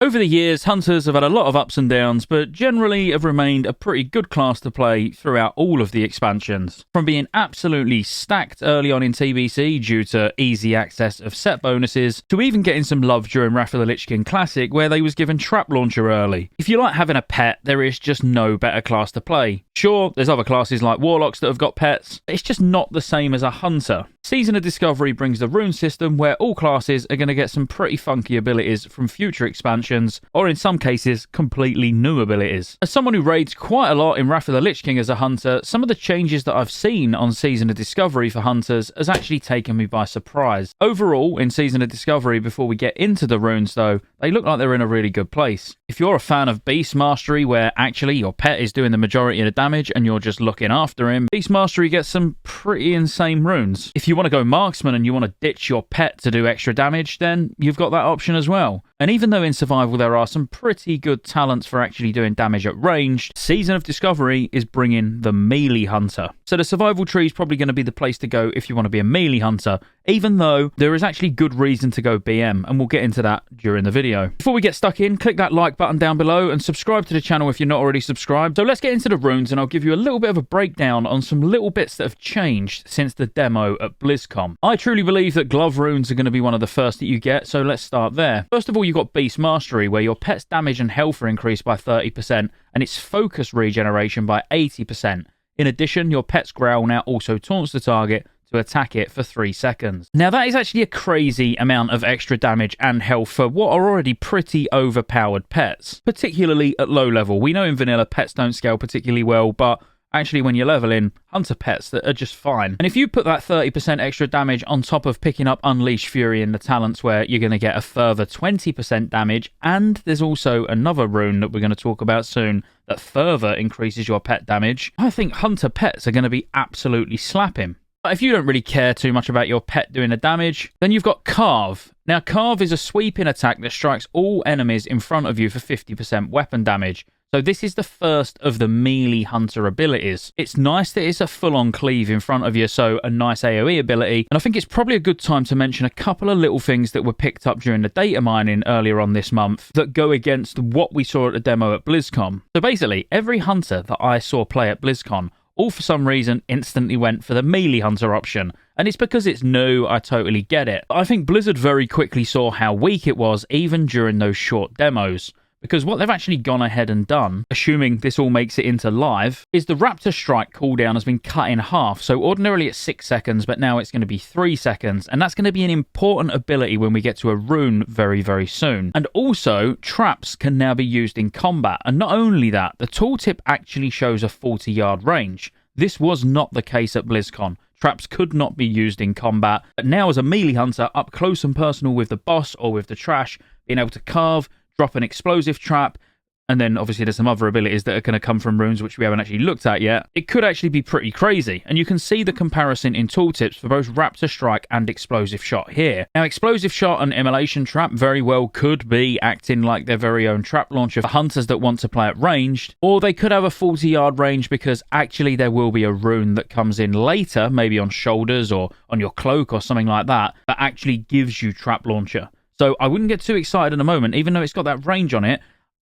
Over the years, Hunters have had a lot of ups and downs, but generally have remained a pretty good class to play throughout all of the expansions. From being absolutely stacked early on in TBC due to easy access of set bonuses, to even getting some love during Wrath of the Lich King Classic where they was given Trap Launcher early. If you like having a pet, there is just no better class to play. Sure, there's other classes like Warlocks that have got pets, but it's just not the same as a Hunter. Season of Discovery brings the Rune system where all classes are going to get some pretty funky abilities from future expansions, or in some cases, completely new abilities. As someone who raids quite a lot in Wrath of the Lich King as a Hunter, some of the changes that I've seen on Season of Discovery for Hunters has actually taken me by surprise. Overall, in Season of Discovery, before we get into the runes though, they look like they're in a really good place. If you're a fan of Beast Mastery, where actually your pet is doing the majority of the damage and you're just looking after him, Beast Mastery gets some pretty insane runes. If you want to go Marksman and you want to ditch your pet to do extra damage, then you've got that option as well. And even though in Survival there are some pretty good talents for actually doing damage at range, Season of Discovery is bringing the Melee Hunter. So the Survival tree is probably going to be the place to go if you want to be a Melee Hunter, even though there is actually good reason to go BM, and we'll get into that during the video. Before we get stuck in, click that like button down below and subscribe to the channel if you're not already subscribed. So let's get into the runes and I'll give you a little bit of a breakdown on some little bits that have changed since the demo at BlizzCon. I truly believe that glove runes are going to be one of the first that you get, so let's start there. First of all, you've got Beast Mastery, where your pet's damage and health are increased by 30% and its focus regeneration by 80%. In addition, your pet's growl now also taunts the target to attack it for 3 seconds. Now that is actually a crazy amount of extra damage and health for what are already pretty overpowered pets, particularly at low level. We know in vanilla pets don't scale particularly well, but actually when you're leveling, Hunter pets that are just fine. And if you put that 30% extra damage on top of picking up Unleash Fury in the talents, where you're going to get a further 20% damage, and there's also another rune that we're going to talk about soon that further increases your pet damage, I think Hunter pets are going to be absolutely slapping. But if you don't really care too much about your pet doing the damage, then you've got Carve. Now Carve is a sweeping attack that strikes all enemies in front of you for 50% weapon damage. So this is the first of the Melee Hunter abilities. It's nice that it's a full-on cleave in front of you, so a nice AoE ability. And I think it's probably a good time to mention a couple of little things that were picked up during the data mining earlier on this month that go against what we saw at the demo at BlizzCon. So basically, every Hunter that I saw play at BlizzCon all for some reason instantly went for the Melee Hunter option. And it's because it's new, I totally get it. I think Blizzard very quickly saw how weak it was even during those short demos. Because what they've actually gone ahead and done, assuming this all makes it into live, is the Raptor Strike cooldown has been cut in half. So ordinarily it's 6 seconds, but now it's going to be 3 seconds. And that's going to be an important ability when we get to a rune very, very soon. And also, traps can now be used in combat. And not only that, the tooltip actually shows a 40-yard range. This was not the case at BlizzCon. Traps could not be used in combat. But now as a Melee Hunter, up close and personal with the boss or with the trash, being able to carve, drop an explosive trap, and then obviously there's some other abilities that are going to come from runes which we haven't actually looked at yet. It could actually be pretty crazy, and you can see the comparison in tooltips for both Raptor Strike and Explosive Shot here. Now Explosive Shot and Immolation Trap very well could be acting like their very own trap launcher for hunters that want to play at ranged, or they could have a 40-yard range because actually there will be a rune that comes in later, maybe on shoulders or on your cloak or something like that, that actually gives you trap launcher. So I wouldn't get too excited in a moment, even though it's got that range on it.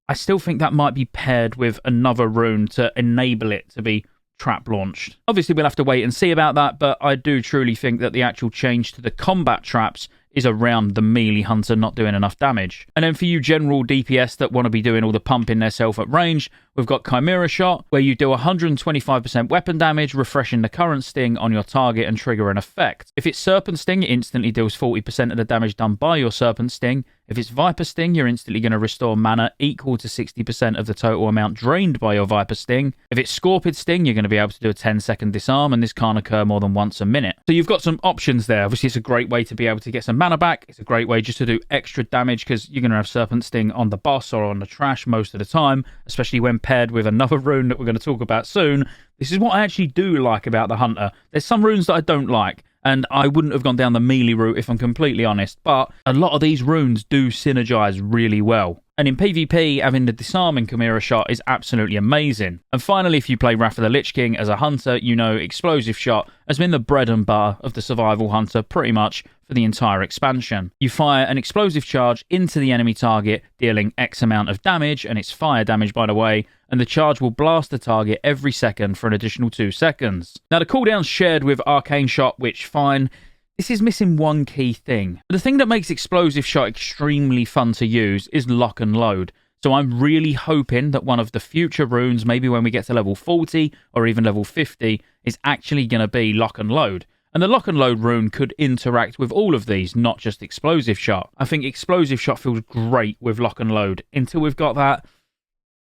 I still think that might be paired with another rune to enable it to be trap launched. Obviously, we'll have to wait and see about that, but I do truly think that the actual change to the combat traps is around the Melee Hunter not doing enough damage. And then for you general DPS that want to be doing all the pumping themselves at range, we've got Chimera Shot, where you do 125% weapon damage, refreshing the current sting on your target and trigger an effect. If it's Serpent Sting, it instantly deals 40% of the damage done by your Serpent Sting. If it's Viper Sting, you're instantly going to restore mana equal to 60% of the total amount drained by your Viper Sting. If it's Scorpid Sting, you're going to be able to do a 10-second disarm, and this can't occur more than once a minute. So you've got some options there. Obviously, it's a great way to be able to get some mana back. It's a great way just to do extra damage because you're going to have Serpent Sting on the boss or on the trash most of the time, especially when paired with another rune that we're going to talk about soon. This is what I actually do like about the Hunter. There's some runes that I don't like, and I wouldn't have gone down the melee route if I'm completely honest, but a lot of these runes do synergize really well. And in PvP, having the disarming Chimera shot is absolutely amazing. And finally, if you play Wrath of the Lich King as a hunter, you know explosive shot has been the bread and butter of the survival hunter pretty much for the entire expansion. You fire an explosive charge into the enemy target, dealing X amount of damage, and it's fire damage by the way, and the charge will blast the target every second for an additional 2 seconds. Now the cooldown's shared with Arcane Shot, which fine. This is missing one key thing. The thing that makes Explosive Shot extremely fun to use is lock and load. So I'm really hoping that one of the future runes, maybe when we get to level 40 or even level 50, is actually going to be lock and load. And the lock and load rune could interact with all of these, not just Explosive Shot. I think Explosive Shot feels great with lock and load. Until we've got that,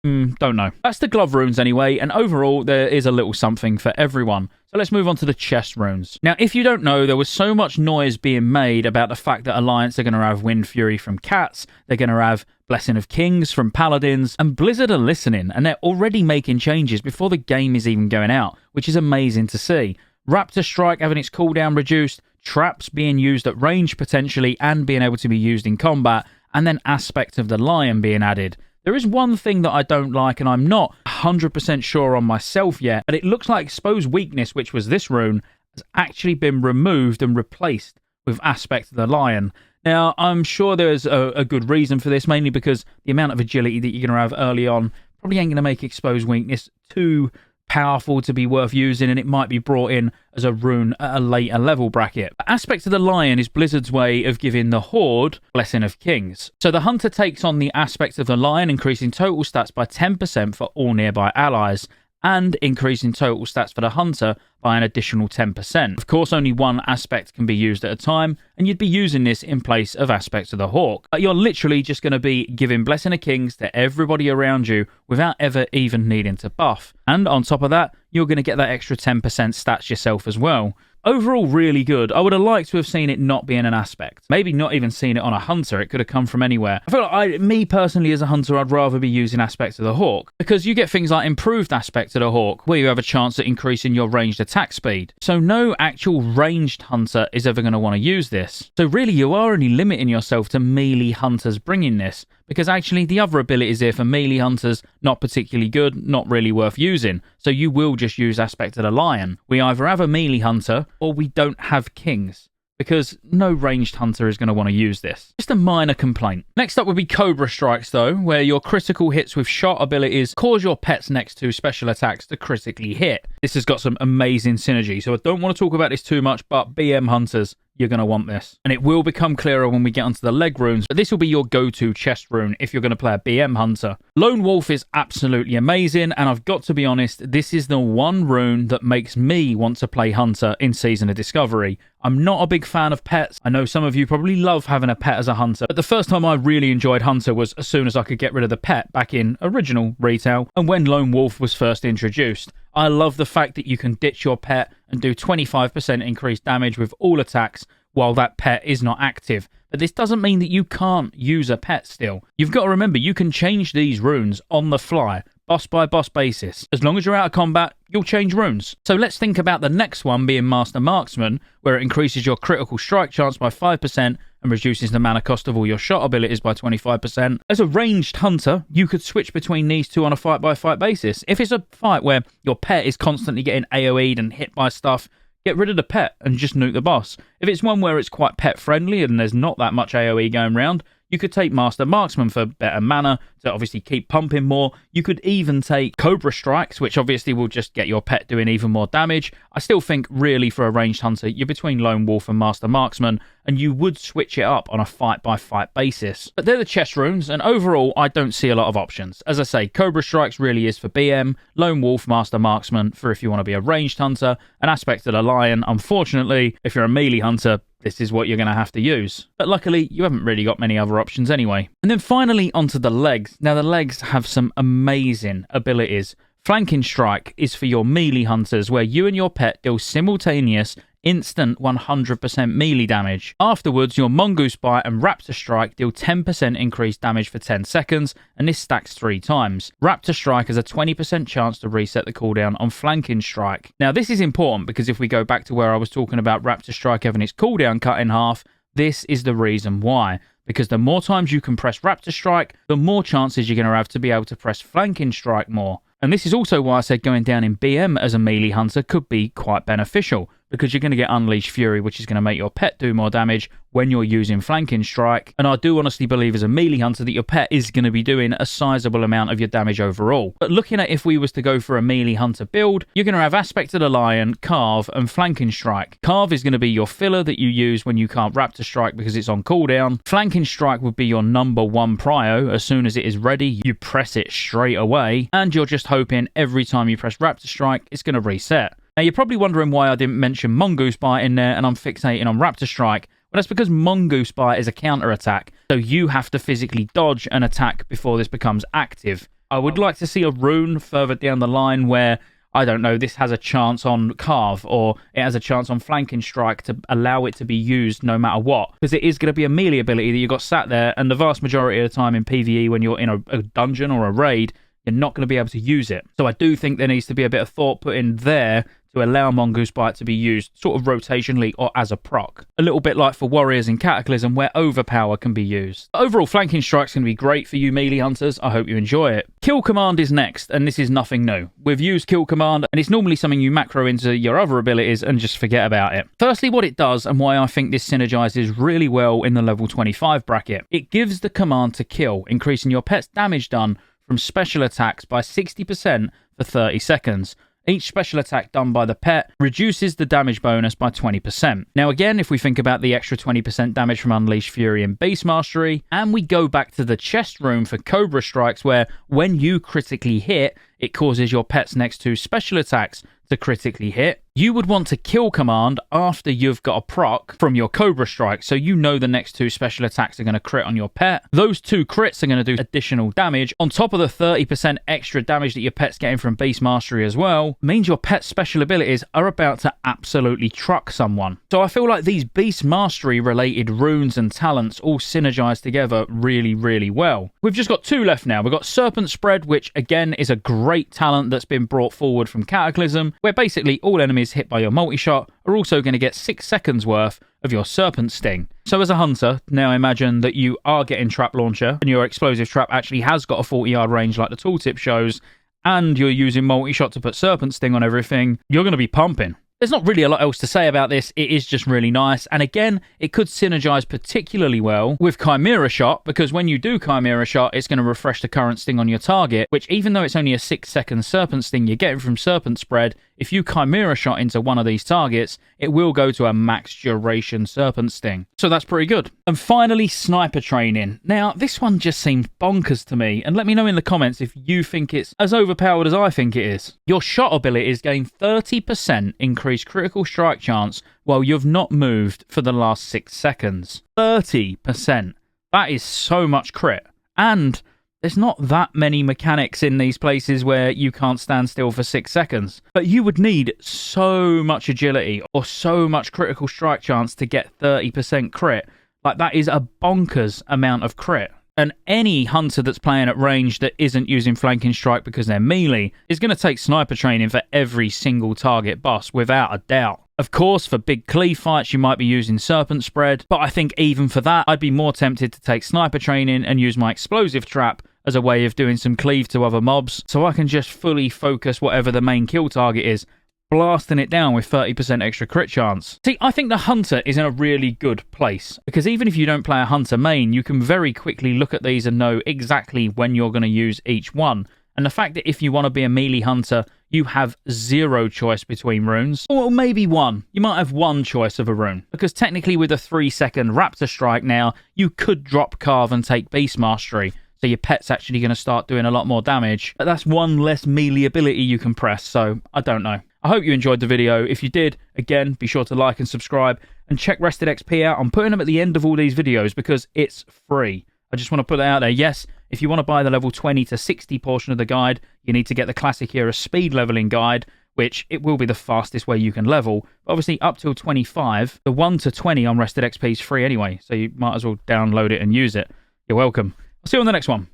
don't know. That's the glove runes anyway, and overall there is a little something for everyone. So let's move on to the chest runes. Now, if you don't know, there was so much noise being made about the fact that Alliance are going to have Wind Fury from Cats, they're going to have Blessing of Kings from Paladins, and Blizzard are listening, and they're already making changes before the game is even going out, which is amazing to see. Raptor Strike having its cooldown reduced, traps being used at range potentially, and being able to be used in combat, and then Aspect of the Lion being added. There is one thing that I don't like, and I'm not 100% sure on myself yet, but it looks like Expose Weakness, which was this rune, has actually been removed and replaced with Aspect of the Lion. Now, I'm sure there's a good reason for this, mainly because the amount of agility that you're going to have early on probably ain't going to make Expose Weakness too powerful to be worth using, and it might be brought in as a rune at a later level bracket. Aspect of the Lion is Blizzard's way of giving the Horde Blessing of Kings. So the hunter takes on the Aspect of the Lion, increasing total stats by 10% for all nearby allies, and increasing total stats for the hunter by an additional 10%. Of course, only one aspect can be used at a time, and you'd be using this in place of Aspects of the Hawk. But you're literally just going to be giving Blessing of Kings to everybody around you without ever even needing to buff. And on top of that, you're going to get that extra 10% stats yourself as well. Overall, really good. I would have liked to have seen it not being an aspect. Maybe not even seen it on a hunter. It could have come from anywhere. I feel like me personally as a hunter, I'd rather be using Aspect of the Hawk, because you get things like improved Aspect of the Hawk, where you have a chance at increasing your ranged attack speed. So no actual ranged hunter is ever going to want to use this. So really, you are only limiting yourself to melee hunters bringing this, because actually the other abilities here for melee hunters, not particularly good, not really worth using. So you will just use Aspect of the Lion. We either have a melee hunter, or we don't have kings, because no ranged hunter is going to want to use this. Just a minor complaint. Next up would be Cobra Strikes though, where your critical hits with shot abilities cause your pets next to special attacks to critically hit. This has got some amazing synergy, so I don't want to talk about this too much, but BM hunters, you're going to want this. And it will become clearer when we get onto the leg runes, but this will be your go-to chest rune if you're going to play a BM hunter. Lone Wolf is absolutely amazing, and I've got to be honest, this is the one rune that makes me want to play hunter in Season of Discovery. I'm not a big fan of pets. I know some of you probably love having a pet as a hunter, but the first time I really enjoyed hunter was as soon as I could get rid of the pet back in original retail, and when Lone Wolf was first introduced. I love the fact that you can ditch your pet and do 25% increased damage with all attacks while that pet is not active. But this doesn't mean that you can't use a pet still. You've got to remember, you can change these runes on the fly, boss by boss basis. As long as you're out of combat, you'll change runes. So let's think about the next one being Master Marksman, where it increases your critical strike chance by 5% and reduces the mana cost of all your shot abilities by 25%. As a ranged hunter, you could switch between these two on a fight-by-fight basis. If it's a fight where your pet is constantly getting AoE'd and hit by stuff, get rid of the pet and just nuke the boss. If it's one where it's quite pet-friendly and there's not that much AoE going around, you could take Master Marksman for better mana, to obviously keep pumping more. You could even take Cobra Strikes, which obviously will just get your pet doing even more damage. I still think, really, for a ranged hunter, you're between Lone Wolf and Master Marksman, and you would switch it up on a fight-by-fight basis. But they're the chest runes, and overall, I don't see a lot of options. As I say, Cobra Strikes really is for BM, Lone Wolf, Master Marksman for if you want to be a ranged hunter, an Aspect of the Lion, unfortunately, if you're a melee hunter, this is what you're going to have to use. But luckily, you haven't really got many other options anyway. And then finally, onto the legs. Now, the legs have some amazing abilities. Flanking Strike is for your melee hunters, where you and your pet deal simultaneous, instant 100% melee damage. Afterwards, your Mongoose Bite and Raptor Strike deal 10% increased damage for 10 seconds, and this stacks 3 times. Raptor Strike has a 20% chance to reset the cooldown on Flanking Strike. Now, this is important because if we go back to where I was talking about Raptor Strike having its cooldown cut in half, this is the reason why. because the more times you can press Raptor Strike, the more chances you're going to have to be able to press Flanking Strike more. And this is also why I said going down in BM as a melee hunter could be quite beneficial, because you're going to get Unleashed Fury, which is going to make your pet do more damage when you're using Flanking Strike. And I do honestly believe as a melee hunter that your pet is going to be doing a sizable amount of your damage overall. But looking at if we was to go for a melee hunter build, you're going to have Aspect of the Lion, Carve, and Flanking Strike. Carve is going to be your filler that you use when you can't Raptor Strike because it's on cooldown. Flanking Strike would be your number one prio. As soon as it is ready, you press it straight away, and you're just hoping every time you press Raptor Strike, it's going to reset. Now, you're probably wondering why I didn't mention Mongoose Bite in there and I'm fixating on Raptor Strike. Well, that's because Mongoose Bite is a counter-attack, so you have to physically dodge an attack before this becomes active. I would like to see a rune further down the line where, I don't know, this has a chance on Carve or it has a chance on Flanking Strike to allow it to be used no matter what. Because it is going to be a melee ability that you've got sat there, and the vast majority of the time in PvE when you're in a dungeon or a raid, you're not going to be able to use it. So I do think there needs to be a bit of thought put in there to allow Mongoose Bite to be used sort of rotationally or as a proc. A little bit like for Warriors in Cataclysm where Overpower can be used. Overall, Flanking Strike's going to be great for you melee hunters. I hope you enjoy it. Kill Command is next, and this is nothing new. We've used Kill Command, and it's normally something you macro into your other abilities and just forget about it. Firstly, what it does and why I think this synergizes really well in the level 25 bracket. It gives the command to kill, increasing your pet's damage done from special attacks by 60% for 30 seconds. Each special attack done by the pet reduces the damage bonus by 20%. Now again, if we think about the extra 20% damage from Unleashed Fury and Beast Mastery, and we go back to the chest room for Cobra Strikes where when you critically hit, it causes your pet's next two special attacks to critically hit, you would want to Kill Command after you've got a proc from your Cobra Strike, so you know the next two special attacks are going to crit on your pet. Those two crits are going to do additional damage, on top of the 30% extra damage that your pet's getting from Beast Mastery as well, means your pet's special abilities are about to absolutely truck someone. So I feel like these Beast Mastery related runes and talents all synergize together really, really well. We've just got two left now. We've got Serpent Spread, which again is a great talent that's been brought forward from Cataclysm, where basically all enemies hit by your multi-shot are also going to get 6 seconds worth of your Serpent Sting. So as a hunter, now imagine that you are getting Trap Launcher and your explosive trap actually has got a 40-yard range like the tooltip shows, and you're using multi-shot to put Serpent Sting on everything, you're going to be pumping. There's not really a lot else to say about this. It is just really nice. And again, it could synergize particularly well with Chimera Shot, because when you do Chimera Shot, it's going to refresh the current sting on your target, which even though it's only a 6-second Serpent Sting you're getting from Serpent Spread, if you Chimera Shot into one of these targets, it will go to a max duration Serpent Sting. So that's pretty good. And finally, Sniper Training. Now, this one just seems bonkers to me, and let me know in the comments if you think it's as overpowered as I think it is. Your shot abilities gain 30% increased critical strike chance while you've not moved for the last 6 seconds. 30%. That is so much crit. And there's not that many mechanics in these places where you can't stand still for 6 seconds. But you would need so much agility or so much critical strike chance to get 30% crit. Like, that is a bonkers amount of crit. And any hunter that's playing at range that isn't using Flanking Strike because they're melee is going to take Sniper Training for every single target boss, without a doubt. Of course, for big cleave fights, you might be using Serpent Spread, but I think even for that, I'd be more tempted to take Sniper Training and use my Explosive Trap as a way of doing some cleave to other mobs, so I can just fully focus whatever the main kill target is, blasting it down with 30% extra crit chance. See, I think the Hunter is in a really good place, because even if you don't play a Hunter main, you can very quickly look at these and know exactly when you're going to use each one. And the fact that if you want to be a melee hunter, you have 0 choice between runes, or maybe 1. You might have 1 choice of a rune, because technically with a 3-second Raptor Strike now, you could drop Carve and take Beast Mastery, so your pet's actually going to start doing a lot more damage. But that's 1 less melee ability you can press, so I don't know. I hope you enjoyed the video. If you did, again, be sure to like and subscribe, and check Rested XP out. I'm putting them at the end of all these videos because it's free. I just want to put that out there. Yes, if you want to buy the level 20 to 60 portion of the guide, you need to get the Classic Era Speed Leveling Guide, which it will be the fastest way you can level. But obviously, up till 25, the 1 to 20 on Rested XP is free anyway, so you might as well download it and use it. You're welcome. I'll see you on the next one.